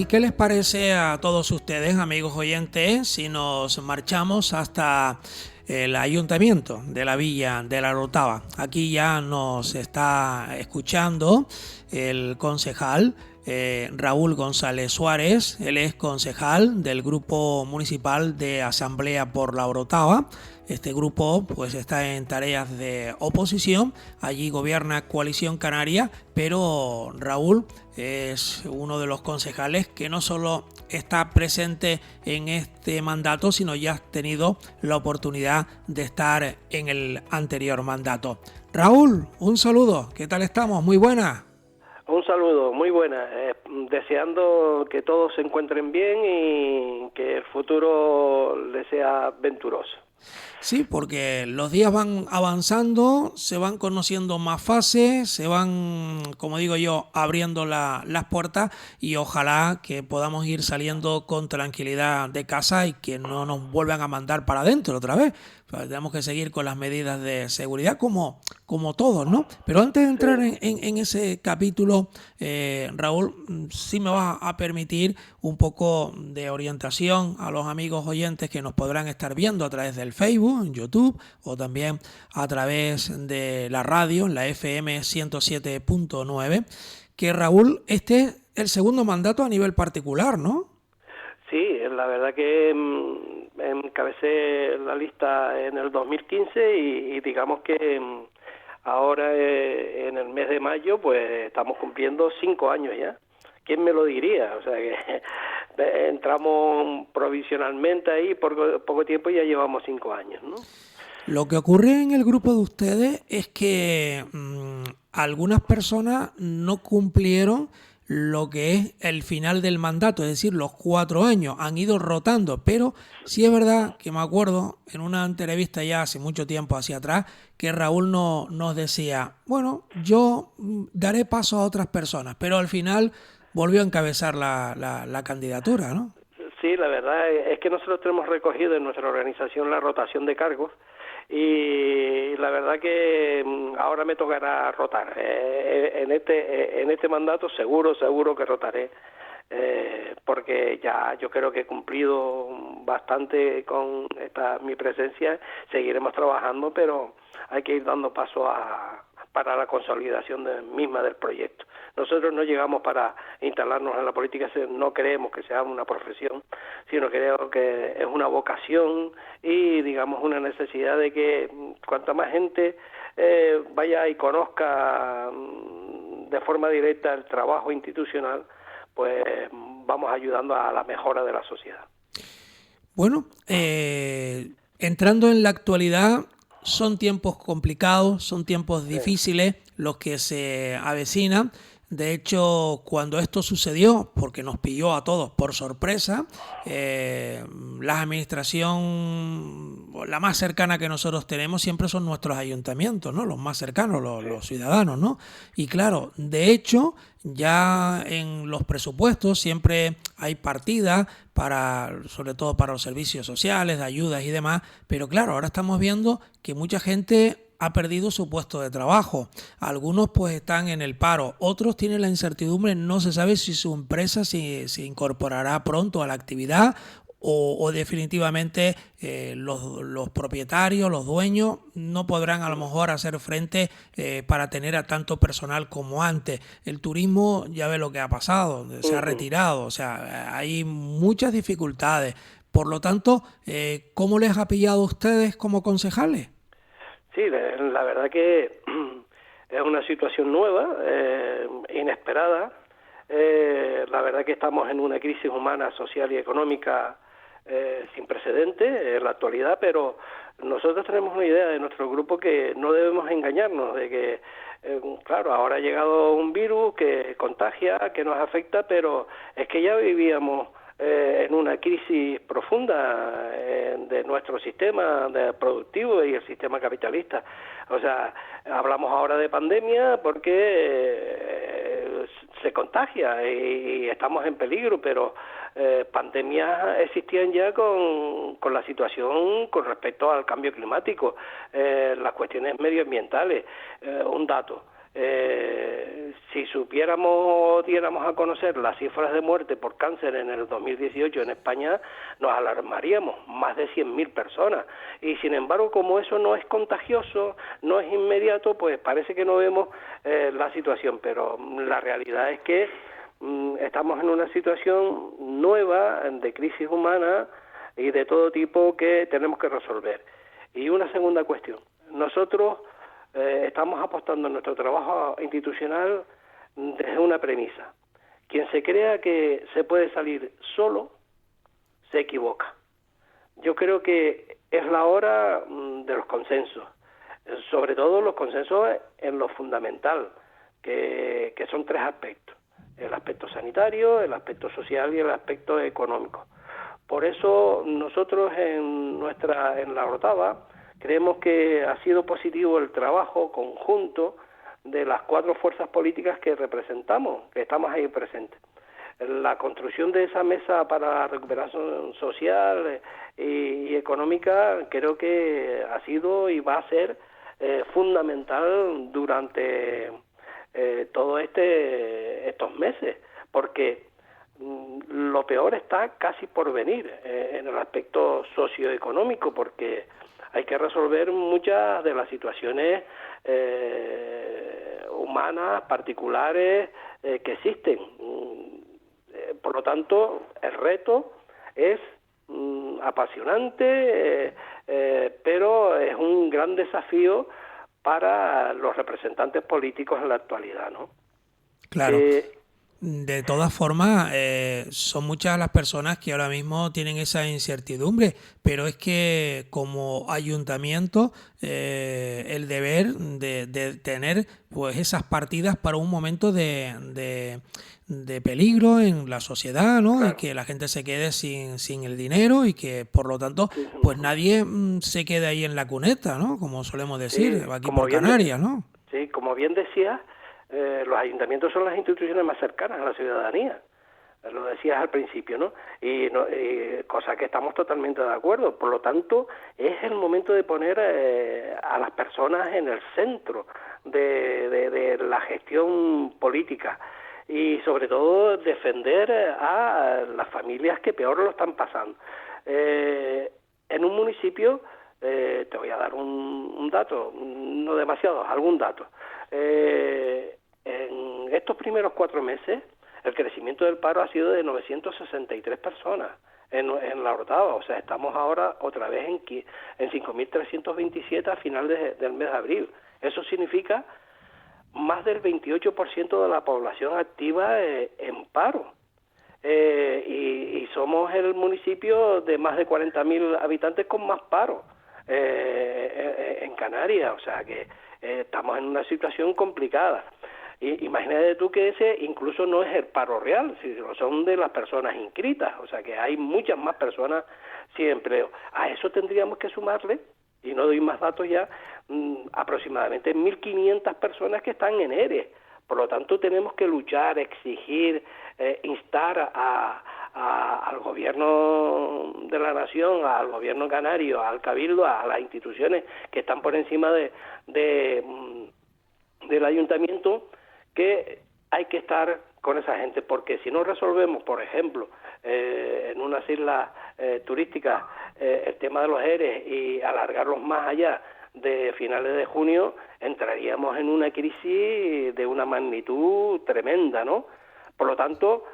¿Y qué les parece a todos ustedes, amigos oyentes, si nos marchamos hasta el ayuntamiento de la Villa de la Orotava? Aquí ya nos está escuchando el concejal Raúl González Suárez. Él es concejal del Grupo Municipal de Asamblea por la Orotava. Este grupo pues está en tareas de oposición, allí gobierna Coalición Canaria, pero Raúl es uno de los concejales que no solo está presente en este mandato, sino ya ha tenido la oportunidad de estar en el anterior mandato. Raúl, un saludo, ¿qué tal estamos? Muy buena. Un saludo, muy buena, deseando que todos se encuentren bien y que el futuro les sea venturoso. Sí, porque los días van avanzando, se van conociendo más fases, se van, como digo yo, abriendo las puertas y ojalá que podamos ir saliendo con tranquilidad de casa y que no nos vuelvan a mandar para adentro otra vez. Pues tenemos que seguir con las medidas de seguridad como todos, ¿no? Pero antes de entrar en ese capítulo, Raúl, sí me vas a permitir un poco de orientación a los amigos oyentes que nos podrán estar viendo a través del Facebook, en YouTube o también a través de la radio, la FM 107.9, que Raúl, este es el segundo mandato a nivel particular, ¿no? Sí, la verdad que encabecé la lista en el 2015 y digamos que ahora en el mes de mayo pues estamos cumpliendo 5 años ya. ¿Quién me lo diría? O sea que entramos provisionalmente ahí por poco tiempo y ya llevamos 5 años, ¿no? Lo que ocurre en el grupo de ustedes es que algunas personas no cumplieron lo que es el final del mandato, es decir, los 4 años, han ido rotando, pero sí es verdad que me acuerdo en una entrevista ya hace mucho tiempo hacia atrás que Raúl nos decía, bueno, yo daré paso a otras personas, pero al final volvió a encabezar la candidatura, ¿no? Sí, la verdad es que nosotros tenemos recogido en nuestra organización la rotación de cargos y la verdad que ahora me tocará rotar. En este mandato seguro que rotaré, porque ya yo creo que he cumplido bastante con mi presencia. Seguiremos trabajando, pero hay que ir dando paso para la consolidación misma del proyecto. Nosotros no llegamos para instalarnos en la política, no creemos que sea una profesión, sino creo que es una vocación y, digamos, una necesidad de que cuanta más gente vaya y conozca de forma directa el trabajo institucional, pues vamos ayudando a la mejora de la sociedad. Bueno, entrando en la actualidad, son tiempos complicados, son tiempos difíciles los que se avecinan. De hecho, cuando esto sucedió, porque nos pilló a todos por sorpresa, la administración, la más cercana que nosotros tenemos siempre son nuestros ayuntamientos, ¿no? Los más cercanos, los ciudadanos, ¿no? Y claro, de hecho, ya en los presupuestos siempre hay partidas sobre todo para los servicios sociales, de ayudas y demás, pero claro, ahora estamos viendo que mucha gente ha perdido su puesto de trabajo. Algunos pues están en el paro, otros tienen la incertidumbre, no se sabe si su empresa se incorporará pronto a la actividad o definitivamente los propietarios, los dueños, no podrán a lo mejor hacer frente para tener a tanto personal como antes. El turismo ya ve lo que ha pasado, se ha retirado, o sea, hay muchas dificultades. Por lo tanto, ¿cómo les ha pillado a ustedes como concejales? Sí, la verdad que es una situación nueva, inesperada. La verdad que estamos en una crisis humana, social y económica sin precedentes en la actualidad, pero nosotros tenemos una idea de nuestro grupo que no debemos engañarnos, de que, claro, ahora ha llegado un virus que contagia, que nos afecta, pero es que ya vivíamos en una crisis profunda de nuestro sistema productivo y el sistema capitalista. O sea, hablamos ahora de pandemia porque se contagia y estamos en peligro, pero pandemias existían ya con la situación con respecto al cambio climático, las cuestiones medioambientales. Un dato. Si supiéramos, diéramos a conocer las cifras de muerte por cáncer en el 2018 en España, nos alarmaríamos, más de 100.000 personas. Y sin embargo, como eso no es contagioso, no es inmediato, pues parece que no vemos la situación. Pero la realidad es que estamos en una situación nueva de crisis humana y de todo tipo que tenemos que resolver. Y una segunda cuestión. Nosotros estamos apostando en nuestro trabajo institucional desde una premisa. Quien se crea que se puede salir solo, se equivoca. Yo creo que es la hora de los consensos, sobre todo los consensos en lo fundamental, que son 3 aspectos: el aspecto sanitario, el aspecto social y el aspecto económico. Por eso nosotros en la Orotava creemos que ha sido positivo el trabajo conjunto de las 4 fuerzas políticas que representamos, que estamos ahí presentes. La construcción de esa mesa para la recuperación social y económica creo que ha sido y va a ser fundamental durante todos estos meses, porque lo peor está casi por venir en el aspecto socioeconómico, porque hay que resolver muchas de las situaciones humanas, particulares, que existen. Por lo tanto, el reto es apasionante, pero es un gran desafío para los representantes políticos en la actualidad, ¿no? Claro. De todas formas, son muchas las personas que ahora mismo tienen esa incertidumbre, pero es que como ayuntamiento el deber de tener pues esas partidas para un momento de peligro en la sociedad, ¿no? Claro. Y que la gente se quede sin el dinero y que por lo tanto pues nadie se quede ahí en la cuneta, ¿no? Como solemos decir, aquí por Canarias, ¿no? Sí, como bien decías, los ayuntamientos son las instituciones más cercanas a la ciudadanía, lo decías al principio, ¿no? Y cosa que estamos totalmente de acuerdo. Por lo tanto, es el momento de poner a las personas en el centro de la gestión política y sobre todo defender a las familias que peor lo están pasando. En un municipio, te voy a dar un dato, no demasiado, algún dato. En estos primeros 4 meses, el crecimiento del paro ha sido de 963 personas en la Orotava. O sea, estamos ahora otra vez en 5.327 a final del mes de abril. Eso significa más del 28% de la población activa en paro. Y somos el municipio de más de 40.000 habitantes con más paro en Canarias. O sea que estamos en una situación complicada. Imagínate tú que ese incluso no es el paro real, sino son de las personas inscritas, o sea que hay muchas más personas sin empleo. A eso tendríamos que sumarle, y no doy más datos ya, aproximadamente 1.500 personas que están en ERE. Por lo tanto, tenemos que luchar, exigir, instar al gobierno de la nación, al gobierno canario, al cabildo, a las instituciones que están por encima del ayuntamiento, que hay que estar con esa gente, porque si no resolvemos, por ejemplo, en unas islas turísticas el tema de los ERE y alargarlos más allá de finales de junio, entraríamos en una crisis de una magnitud tremenda, ¿no? Por lo tanto,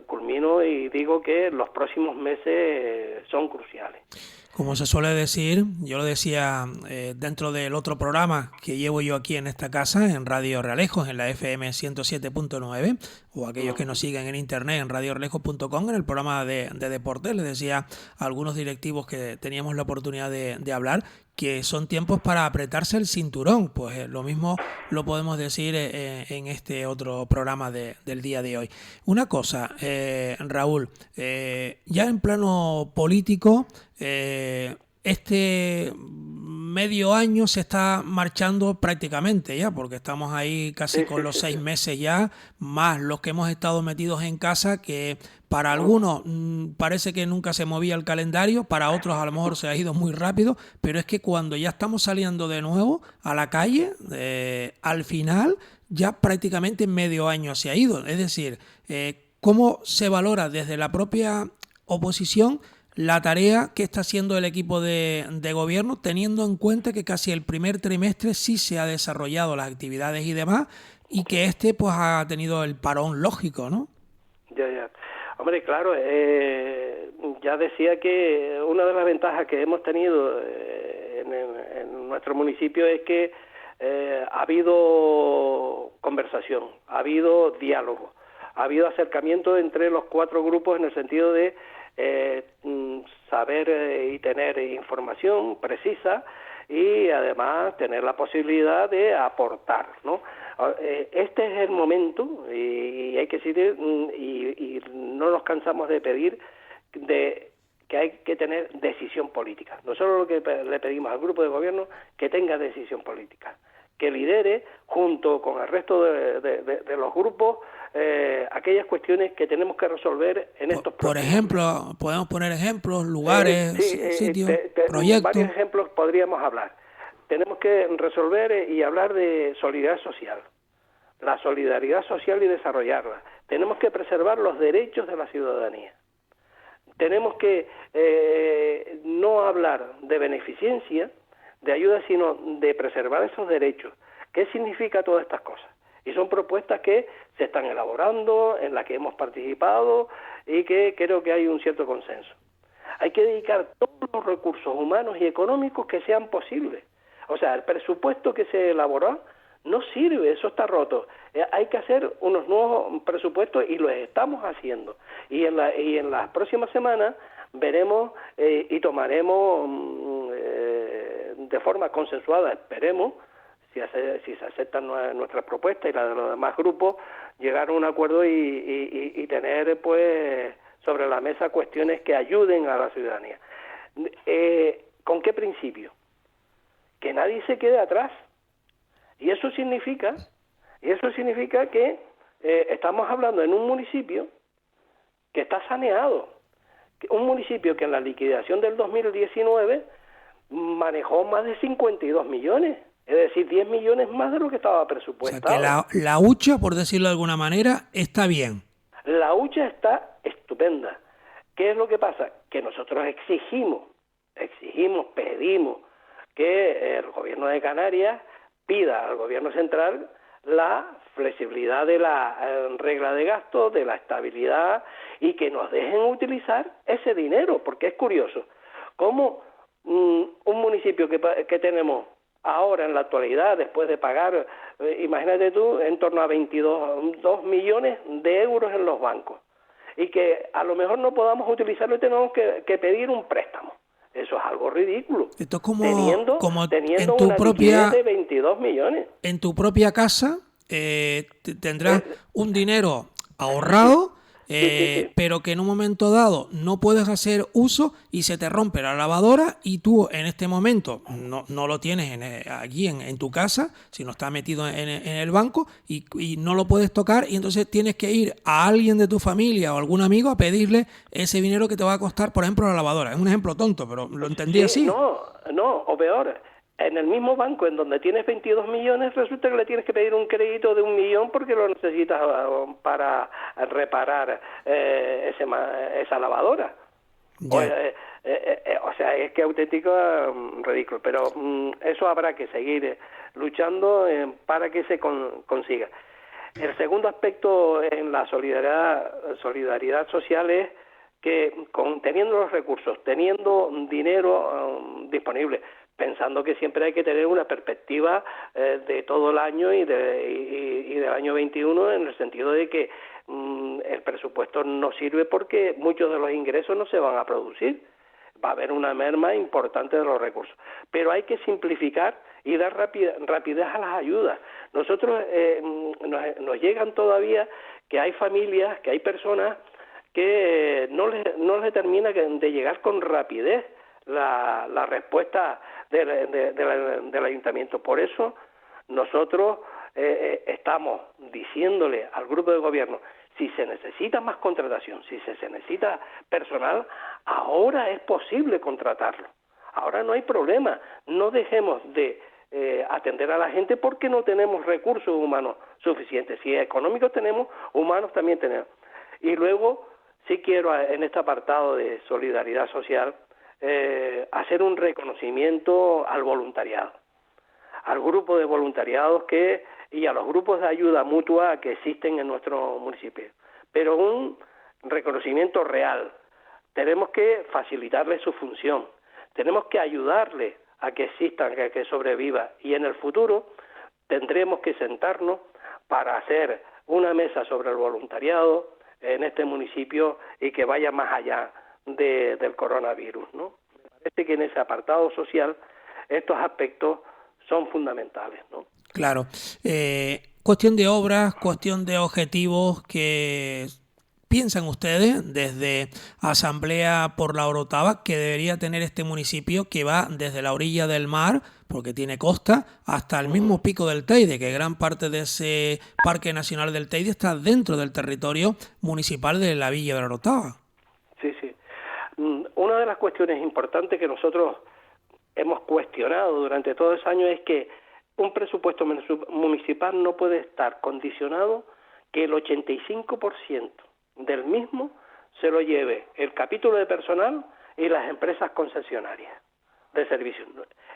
culmino y digo que los próximos meses son cruciales. Como se suele decir, yo lo decía dentro del otro programa que llevo yo aquí en esta casa, en Radio Realejos, en la FM 107.9, o aquellos que nos siguen en internet en radiorelejos.com, en el programa de deportes, les decía a algunos directivos que teníamos la oportunidad de hablar, que son tiempos para apretarse el cinturón. Pues lo mismo lo podemos decir en este otro programa del día de hoy. Una cosa, Raúl, ya en plano político, este medio año se está marchando prácticamente ya, porque estamos ahí casi con los 6 meses ya, más los que hemos estado metidos en casa, que para algunos parece que nunca se movía el calendario, para otros a lo mejor se ha ido muy rápido, pero es que cuando ya estamos saliendo de nuevo a la calle, al final ya prácticamente medio año se ha ido. Es decir, ¿cómo se valora desde la propia oposición la tarea que está haciendo el equipo de gobierno, teniendo en cuenta que casi el primer trimestre sí se ha desarrollado las actividades y demás, y que pues ha tenido el parón lógico, ¿no? Ya. Hombre, claro, ya decía que una de las ventajas que hemos tenido en nuestro municipio es que ha habido conversación, ha habido diálogo, ha habido acercamiento entre los 4 grupos en el sentido de saber y tener información precisa y además tener la posibilidad de aportar, ¿no? Este es el momento y hay que decir y no nos cansamos de pedir de que hay que tener decisión política. Nosotros lo que le pedimos al grupo de gobierno que tenga decisión política, que lidere junto con el resto de los grupos aquellas cuestiones que tenemos que resolver en estos procesos. Por ejemplo, podemos poner ejemplos, lugares, sitios, proyectos. Varios ejemplos podríamos hablar. Tenemos que resolver y hablar de solidaridad social, la solidaridad social y desarrollarla. Tenemos que preservar los derechos de la ciudadanía. Tenemos que no hablar de beneficencia, de ayuda, sino de preservar esos derechos. ¿Qué significa todas estas cosas? Y son propuestas que se están elaborando, en las que hemos participado y que creo que hay un cierto consenso. Hay que dedicar todos los recursos humanos y económicos que sean posibles. O sea, el presupuesto que se elaboró no sirve, eso está roto. Hay que hacer unos nuevos presupuestos y los estamos haciendo. Y en las próximas semanas veremos y tomaremos de forma consensuada, esperemos, si se aceptan nuestras propuestas y las de los demás grupos, llegar a un acuerdo y tener pues sobre la mesa cuestiones que ayuden a la ciudadanía. ¿Con qué principio? Que nadie se quede atrás. Y eso significa que estamos hablando en un municipio que está saneado, un municipio que en la liquidación del 2019 manejó más de 52 millones. Es decir, 10 millones más de lo que estaba presupuestado. O sea, que la hucha, por decirlo de alguna manera, está bien. La hucha está estupenda. ¿Qué es lo que pasa? Que nosotros exigimos, pedimos que el gobierno de Canarias pida al gobierno central la flexibilidad de la regla de gasto, de la estabilidad y que nos dejen utilizar ese dinero, porque es curioso. Cómo un municipio que tenemos ahora en la actualidad, después de pagar, imagínate tú, en torno a 22 millones de euros en los bancos, y que a lo mejor no podamos utilizarlo y tenemos que pedir un préstamo. Eso es algo ridículo. Esto es como teniendo en tu una propia liquidez de 22 millones. En tu propia casa tendrás un dinero ahorrado, sí. pero que en un momento dado no puedes hacer uso y se te rompe la lavadora y tú en este momento no lo tienes allí en tu casa, sino está metido en el banco y no lo puedes tocar y entonces tienes que ir a alguien de tu familia o algún amigo a pedirle ese dinero que te va a costar, por ejemplo, la lavadora. Es un ejemplo tonto, pero lo entendí así. No, o peor. En el mismo banco en donde tienes 22 millones, resulta que le tienes que pedir un crédito de 1 millón porque lo necesitas para reparar esa lavadora. O sea, es que auténtico ridículo. Pero eso habrá que seguir luchando para que se consiga. El segundo aspecto en la solidaridad social es que teniendo los recursos, teniendo dinero disponible, pensando que siempre hay que tener una perspectiva de todo el año y del año 21, en el sentido de que el presupuesto no sirve porque muchos de los ingresos no se van a producir. Va a haber una merma importante de los recursos. Pero hay que simplificar y dar rapidez a las ayudas. Nosotros nos llegan todavía que hay familias, que hay personas que no les termina de llegar con rapidez la respuesta del ayuntamiento. Por eso nosotros estamos diciéndole al grupo de gobierno, si se necesita más contratación, si se necesita personal, ahora es posible contratarlo. Ahora no hay problema. No dejemos de atender a la gente porque no tenemos recursos humanos suficientes. Si económicos tenemos, humanos también tenemos. Y luego, sí quiero, en este apartado de solidaridad social, hacer un reconocimiento al voluntariado, al grupo de voluntariados y a los grupos de ayuda mutua que existen en nuestro municipio. Pero un reconocimiento real. Tenemos que facilitarle su función, tenemos que ayudarle a que existan, a que sobreviva, y en el futuro tendremos que sentarnos para hacer una mesa sobre el voluntariado en este municipio y que vaya más allá del coronavirus, ¿no? Me parece que en ese apartado social estos aspectos son fundamentales, ¿no? Claro. Cuestión de obras, cuestión de objetivos que piensan ustedes desde Asamblea por la Orotava que debería tener este municipio que va desde la orilla del mar, porque tiene costa, hasta el mismo pico del Teide, que gran parte de ese Parque Nacional del Teide está dentro del territorio municipal de la Villa de la Orotava. Sí, sí. Una de las cuestiones importantes que nosotros hemos cuestionado durante todos esos años es que un presupuesto municipal no puede estar condicionado que el 85% del mismo se lo lleve el capítulo de personal y las empresas concesionarias de servicios.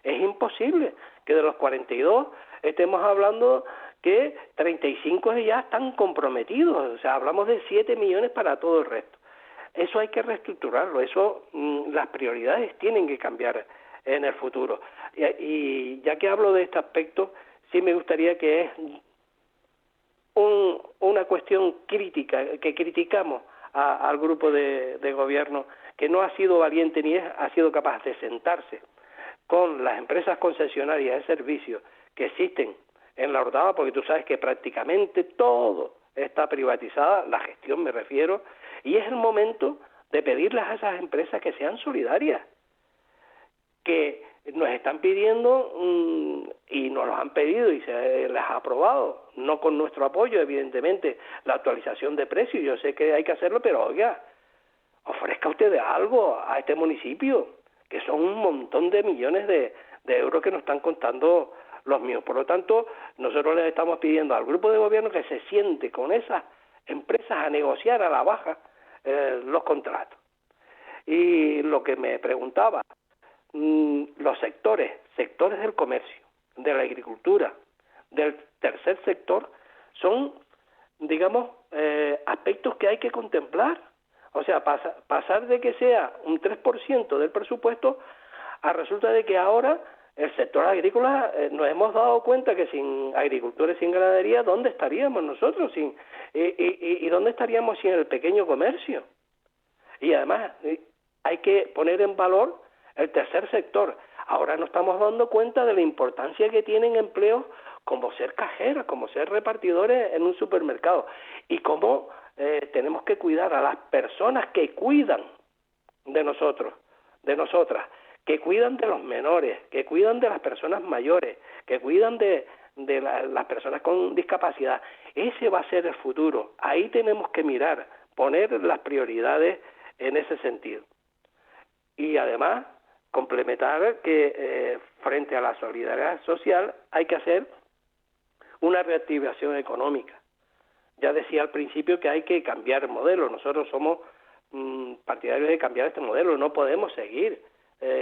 Es imposible que de los 42 estemos hablando que 35 ya están comprometidos, o sea, hablamos de 7 millones para todo el resto. Eso hay que reestructurarlo, las prioridades tienen que cambiar en el futuro. Y ya que hablo de este aspecto, sí me gustaría que es una cuestión crítica, que criticamos al grupo de gobierno, que no ha sido valiente ni ha sido capaz de sentarse con las empresas concesionarias de servicios que existen en la Orotava, porque tú sabes que prácticamente todo está privatizada, la gestión me refiero, y es el momento de pedirles a esas empresas que sean solidarias, que nos están pidiendo y nos los han pedido y se les ha aprobado, no con nuestro apoyo, evidentemente, la actualización de precios. Yo sé que hay que hacerlo, pero oiga, ofrezca usted algo a este municipio, que son un montón de millones de euros que nos están contando los míos. Por lo tanto, nosotros les estamos pidiendo al grupo de gobierno que se siente con esas empresas a negociar a la baja los contratos. Y lo que me preguntaba, los sectores del comercio, de la agricultura, del tercer sector, son, digamos, aspectos que hay que contemplar. O sea, pasar de que sea un 3% del presupuesto a resulta de que ahora el sector agrícola nos hemos dado cuenta que sin agricultura y sin ganadería, ¿dónde estaríamos nosotros? ¿Y dónde estaríamos sin el pequeño comercio? Y además hay que poner en valor el tercer sector. Ahora nos estamos dando cuenta de la importancia que tienen empleos como ser cajeras, como ser repartidores en un supermercado, y cómo tenemos que cuidar a las personas que cuidan de nosotros, de nosotras, que cuidan de los menores, que cuidan de las personas mayores, que cuidan de las personas con discapacidad. Ese va a ser el futuro. Ahí tenemos que mirar, poner las prioridades en ese sentido. Y además, complementar que frente a la solidaridad social hay que hacer una reactivación económica. Ya decía al principio que hay que cambiar el modelo. Nosotros somos partidarios de cambiar este modelo. No podemos seguir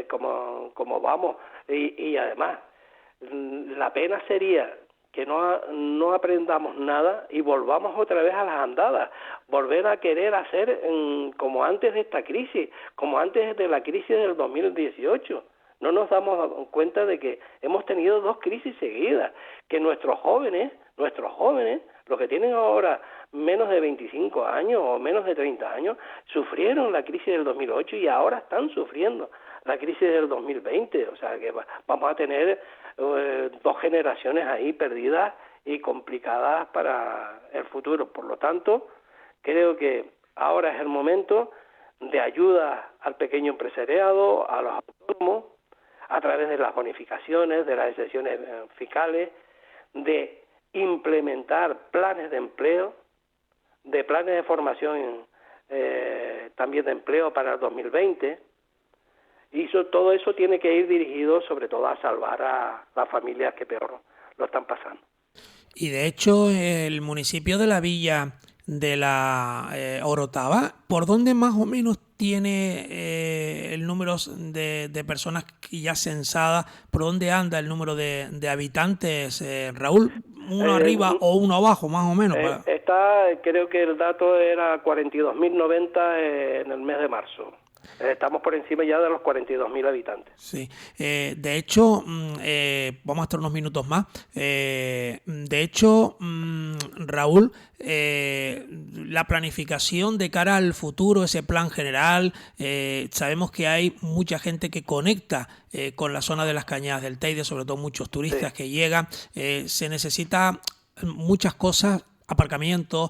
como vamos. Y además, la pena sería que no aprendamos nada y volvamos otra vez a las andadas, volver a querer hacer como antes de esta crisis, como antes de la crisis del 2018. No nos damos cuenta de que hemos tenido 2 crisis seguidas, que nuestros jóvenes, los que tienen ahora menos de 25 años o menos de 30 años, sufrieron la crisis del 2008 y ahora están sufriendo la crisis del 2020. O sea que vamos a tener 2 generaciones ahí perdidas y complicadas para el futuro. Por lo tanto, creo que ahora es el momento de ayuda al pequeño empresariado, a los autónomos, a través de las bonificaciones, de las exenciones fiscales, de implementar planes de empleo, de planes de formación también de empleo para el 2020, y todo eso tiene que ir dirigido sobre todo a salvar a las familias que peor lo están pasando. Y de hecho el municipio de la Villa de la Orotava, ¿por dónde más o menos tiene el número de personas ya censadas? ¿Por dónde anda el número de habitantes, Raúl? ¿Uno arriba o uno abajo, más o menos? Creo que el dato era 42.090 en el mes de marzo. Estamos por encima ya de los 42.000 habitantes. Sí, de hecho, vamos a estar unos minutos más. De hecho, Raúl, la planificación de cara al futuro, ese plan general, sabemos que hay mucha gente que conecta con la zona de las Cañadas del Teide, sobre todo muchos turistas que llegan. Se necesita muchas cosas, aparcamiento,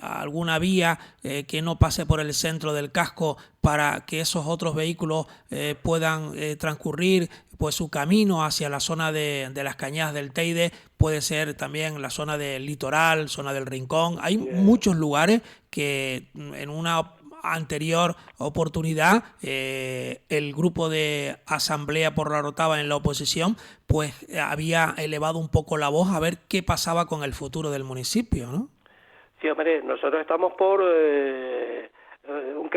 alguna vía que no pase por el centro del casco para que esos otros vehículos puedan transcurrir pues su camino hacia la zona de las Cañadas del Teide. Puede ser también la zona del litoral, zona del Rincón. Hay muchos lugares que en una anterior oportunidad el grupo de Asamblea por la Orotava en la oposición pues había elevado un poco la voz a ver qué pasaba con el futuro del municipio, ¿no? Sí, hombre, nosotros estamos por un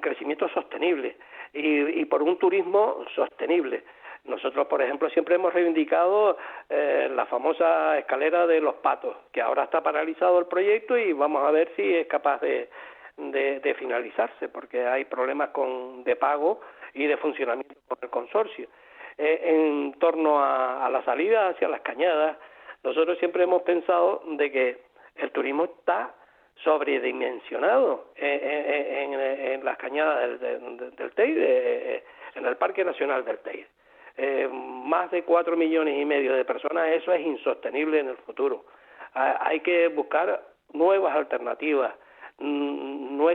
crecimiento sostenible y por un turismo sostenible. Nosotros, por ejemplo, siempre hemos reivindicado la famosa escalera de los Patos, que ahora está paralizado el proyecto y vamos a ver si es capaz de finalizarse, porque hay problemas de pago y de funcionamiento con el consorcio. En torno a la salida hacia las Cañadas, nosotros siempre hemos pensado de que el turismo está sobredimensionado en las Cañadas del Teide, en el Parque Nacional del Teide. Más de 4,5 millones de personas, eso es insostenible en el futuro. Hay que buscar nuevas alternativas, una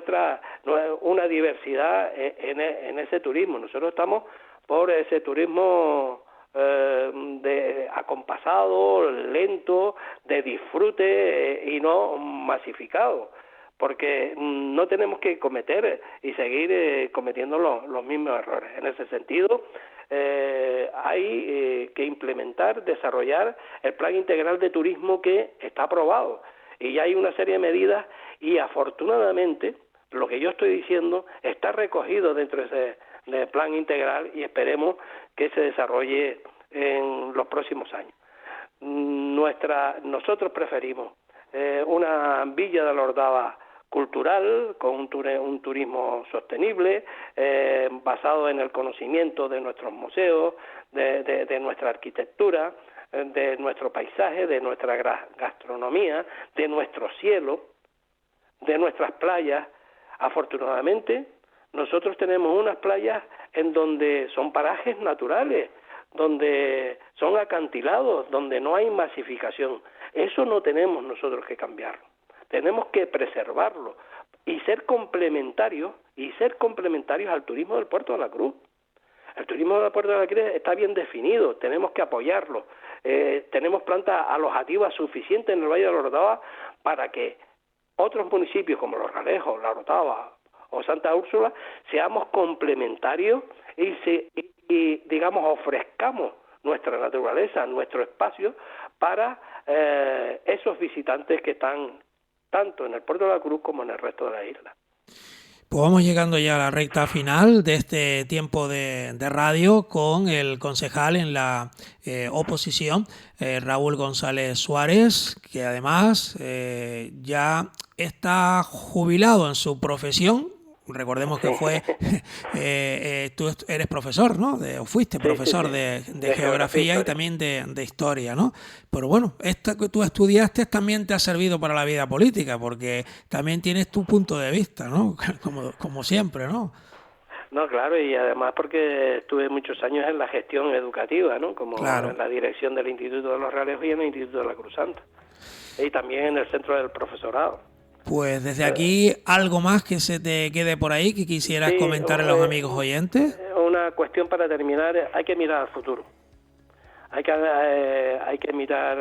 diversidad en ese turismo. Nosotros estamos por ese turismo acompasado, lento, de disfrute y no masificado, porque no tenemos que cometer y seguir cometiendo los mismos errores. En ese sentido, hay que implementar, desarrollar el Plan Integral de Turismo que está aprobado, y ya hay una serie de medidas y afortunadamente lo que yo estoy diciendo está recogido dentro de ese plan integral y esperemos que se desarrolle en los próximos años. Nosotros preferimos una Villa de la Orotava cultural, con un turismo sostenible, basado en el conocimiento de nuestros museos, de nuestra arquitectura, de nuestro paisaje, de nuestra gastronomía, de nuestro cielo, de nuestras playas. Afortunadamente, nosotros tenemos unas playas en donde son parajes naturales, donde son acantilados, donde no hay masificación. Eso no tenemos nosotros que cambiarlo. Tenemos que preservarlo y ser complementarios al turismo del Puerto de la Cruz. El turismo del Puerto de la Cruz está bien definido, tenemos que apoyarlo. Tenemos plantas alojativas suficientes en el Valle de la Orotava para que otros municipios como Los Realejos, La Orotava o Santa Úrsula seamos complementarios y digamos, ofrezcamos nuestra naturaleza, nuestro espacio para esos visitantes que están tanto en el Puerto de la Cruz como en el resto de la isla. Pues vamos llegando ya a la recta final de este tiempo de radio con el concejal en la oposición, Raúl González Suárez, que además ya está jubilado en su profesión. Recordemos que tú eres profesor, ¿no? O fuiste profesor de geografía y también de historia, ¿no? Pero bueno, esto que tú estudiaste también te ha servido para la vida política, porque también tienes tu punto de vista, ¿no? Como siempre, ¿no? No, claro, y además porque estuve muchos años en la gestión educativa, ¿no? Como en la dirección del Instituto de los Realejos y en el Instituto de la Cruz Santa. Y también en el Centro del Profesorado. Pues desde aquí, ¿algo más que se te quede por ahí que quisieras Sí, comentar a los amigos oyentes? Una cuestión para terminar, hay que mirar al futuro. Hay que mirar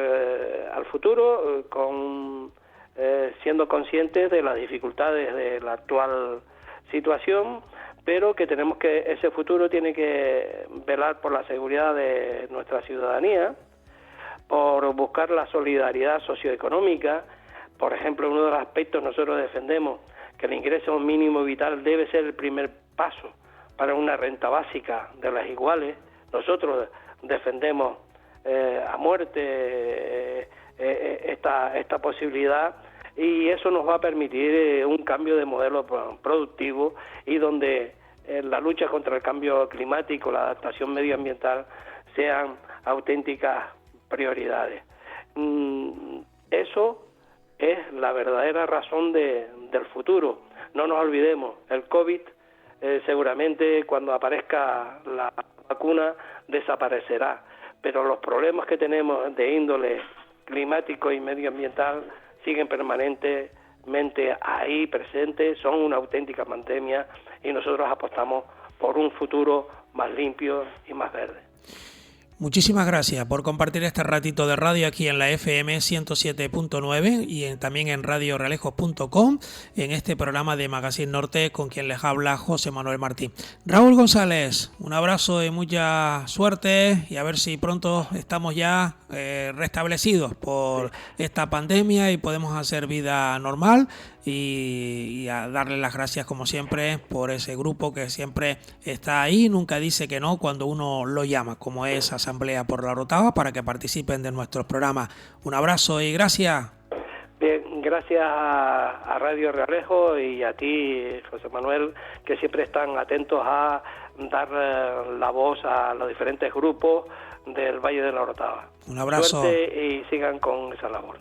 al futuro siendo conscientes de las dificultades de la actual situación, pero que ese futuro tiene que velar por la seguridad de nuestra ciudadanía, por buscar la solidaridad socioeconómica. Por ejemplo, uno de los aspectos nosotros defendemos que el ingreso mínimo vital debe ser el primer paso para una renta básica de las iguales. Nosotros defendemos a muerte esta posibilidad, y eso nos va a permitir un cambio de modelo productivo, y donde la lucha contra el cambio climático, la adaptación medioambiental sean auténticas prioridades. Eso es la verdadera razón del futuro. No nos olvidemos, el COVID seguramente cuando aparezca la vacuna desaparecerá, pero los problemas que tenemos de índole climático y medioambiental siguen permanentemente ahí presentes, son una auténtica pandemia, y nosotros apostamos por un futuro más limpio y más verde. Muchísimas gracias por compartir este ratito de radio aquí en la FM 107.9 y también en radiorealejos.com en este programa de Magazine Norte, con quien les habla José Manuel Martín. Raúl González, un abrazo y mucha suerte, y a ver si pronto estamos ya restablecidos por esta pandemia y podemos hacer vida normal, y a darle las gracias como siempre por ese grupo que siempre está ahí, nunca dice que no cuando uno lo llama, como es Asamblea por la Orotava, para que participen de nuestros programas. Un abrazo y gracias. Bien, gracias a Radio Realejo y a ti, José Manuel, que siempre están atentos a dar la voz a los diferentes grupos del Valle de la Orotava. Un abrazo. Suerte y sigan con esa labor.